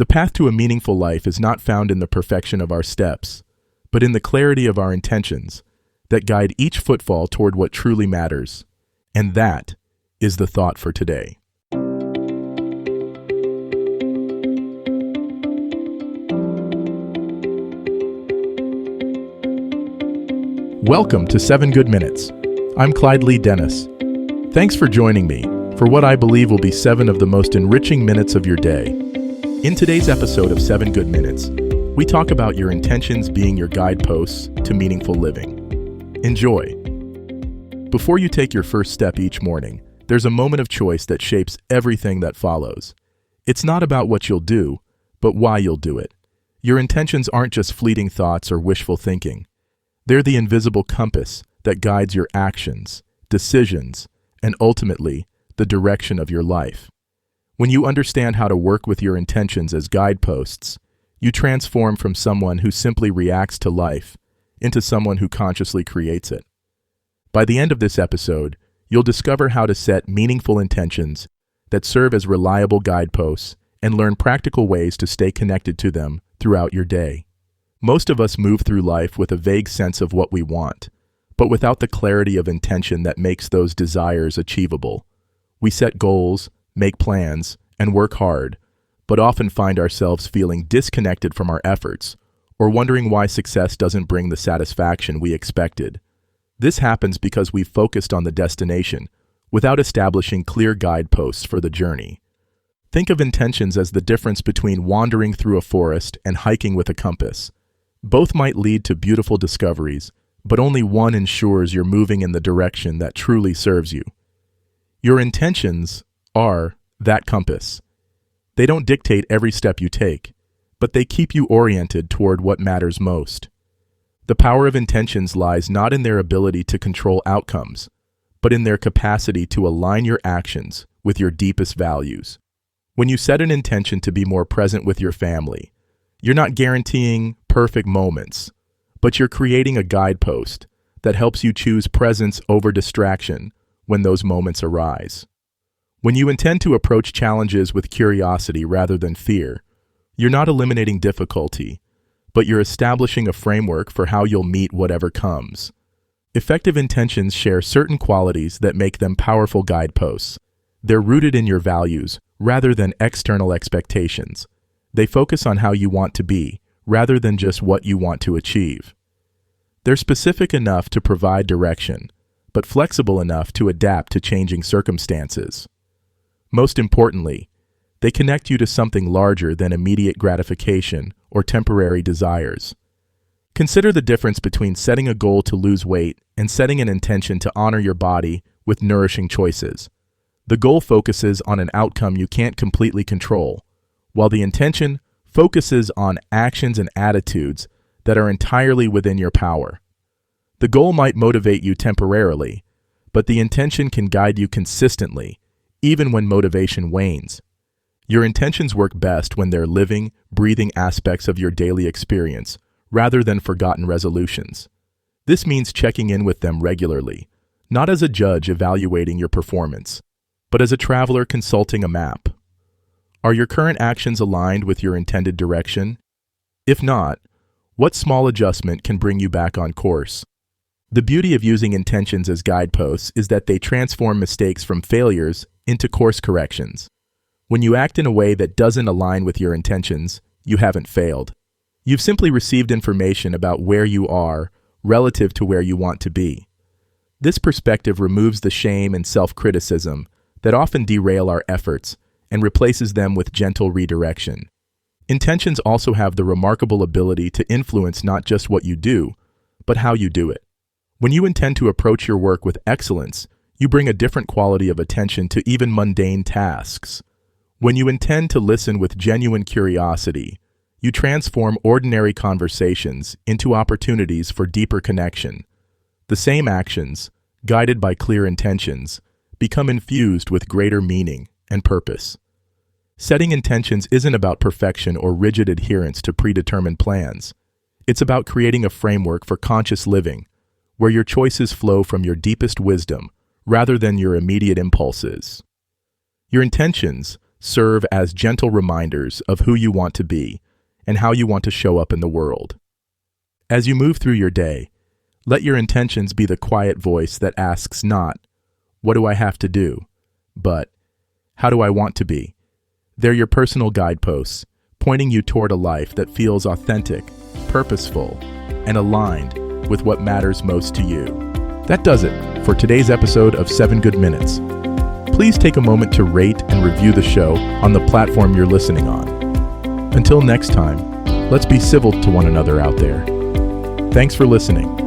The path to a meaningful life is not found in the perfection of our steps, but in the clarity of our intentions that guide each footfall toward what truly matters. And that is the thought for today. Welcome to 7 Good Minutes. I'm Clyde Lee Dennis. Thanks for joining me for what I believe will be 7 of the most enriching minutes of your day. In today's episode of 7 Good Minutes, we talk about your intentions being your guideposts to meaningful living. Enjoy. Before you take your first step each morning, there's a moment of choice that shapes everything that follows. It's not about what you'll do, but why you'll do it. Your intentions aren't just fleeting thoughts or wishful thinking. They're the invisible compass that guides your actions, decisions, and ultimately, the direction of your life. When you understand how to work with your intentions as guideposts, you transform from someone who simply reacts to life into someone who consciously creates it. By the end of this episode, you'll discover how to set meaningful intentions that serve as reliable guideposts and learn practical ways to stay connected to them throughout your day. Most of us move through life with a vague sense of what we want, but without the clarity of intention that makes those desires achievable. We set goals, make plans, and work hard, but often find ourselves feeling disconnected from our efforts or wondering why success doesn't bring the satisfaction we expected. This happens because we've focused on the destination without establishing clear guideposts for the journey. Think of intentions as the difference between wandering through a forest and hiking with a compass. Both might lead to beautiful discoveries, but only one ensures you're moving in the direction that truly serves you. Your intentions are that compass. They don't dictate every step you take, but they keep you oriented toward what matters most. The power of intentions lies not in their ability to control outcomes, but in their capacity to align your actions with your deepest values. When you set an intention to be more present with your family, you're not guaranteeing perfect moments, but you're creating a guidepost that helps you choose presence over distraction when those moments arise. When you intend to approach challenges with curiosity rather than fear, you're not eliminating difficulty, but you're establishing a framework for how you'll meet whatever comes. Effective intentions share certain qualities that make them powerful guideposts. They're rooted in your values rather than external expectations. They focus on how you want to be, rather than just what you want to achieve. They're specific enough to provide direction, but flexible enough to adapt to changing circumstances. Most importantly, they connect you to something larger than immediate gratification or temporary desires. Consider the difference between setting a goal to lose weight and setting an intention to honor your body with nourishing choices. The goal focuses on an outcome you can't completely control, while the intention focuses on actions and attitudes that are entirely within your power. The goal might motivate you temporarily, but the intention can guide you consistently, even when motivation wanes. Your intentions work best when they're living, breathing aspects of your daily experience, rather than forgotten resolutions. This means checking in with them regularly, not as a judge evaluating your performance, but as a traveler consulting a map. Are your current actions aligned with your intended direction? If not, what small adjustment can bring you back on course? The beauty of using intentions as guideposts is that they transform mistakes from failures into course corrections. When you act in a way that doesn't align with your intentions, you haven't failed. You've simply received information about where you are relative to where you want to be. This perspective removes the shame and self-criticism that often derail our efforts and replaces them with gentle redirection. Intentions also have the remarkable ability to influence not just what you do, but how you do it. When you intend to approach your work with excellence, you bring a different quality of attention to even mundane tasks. When you intend to listen with genuine curiosity, you transform ordinary conversations into opportunities for deeper connection. The same actions, guided by clear intentions, become infused with greater meaning and purpose. Setting intentions isn't about perfection or rigid adherence to predetermined plans. It's about creating a framework for conscious living, where your choices flow from your deepest wisdom rather than your immediate impulses. Your intentions, serve as gentle reminders of who you want to be and how you want to show up in the world. As you move through your day, let your intentions be the quiet voice that asks not, "What do I have to do?" but, "How do I want to be?" They're your personal guideposts, pointing you toward a life that feels authentic, purposeful, and aligned with what matters most to you. That does it for today's episode of 7 Good Minutes. Please take a moment to rate and review the show on the platform you're listening on. Until next time, let's be civil to one another out there. Thanks for listening.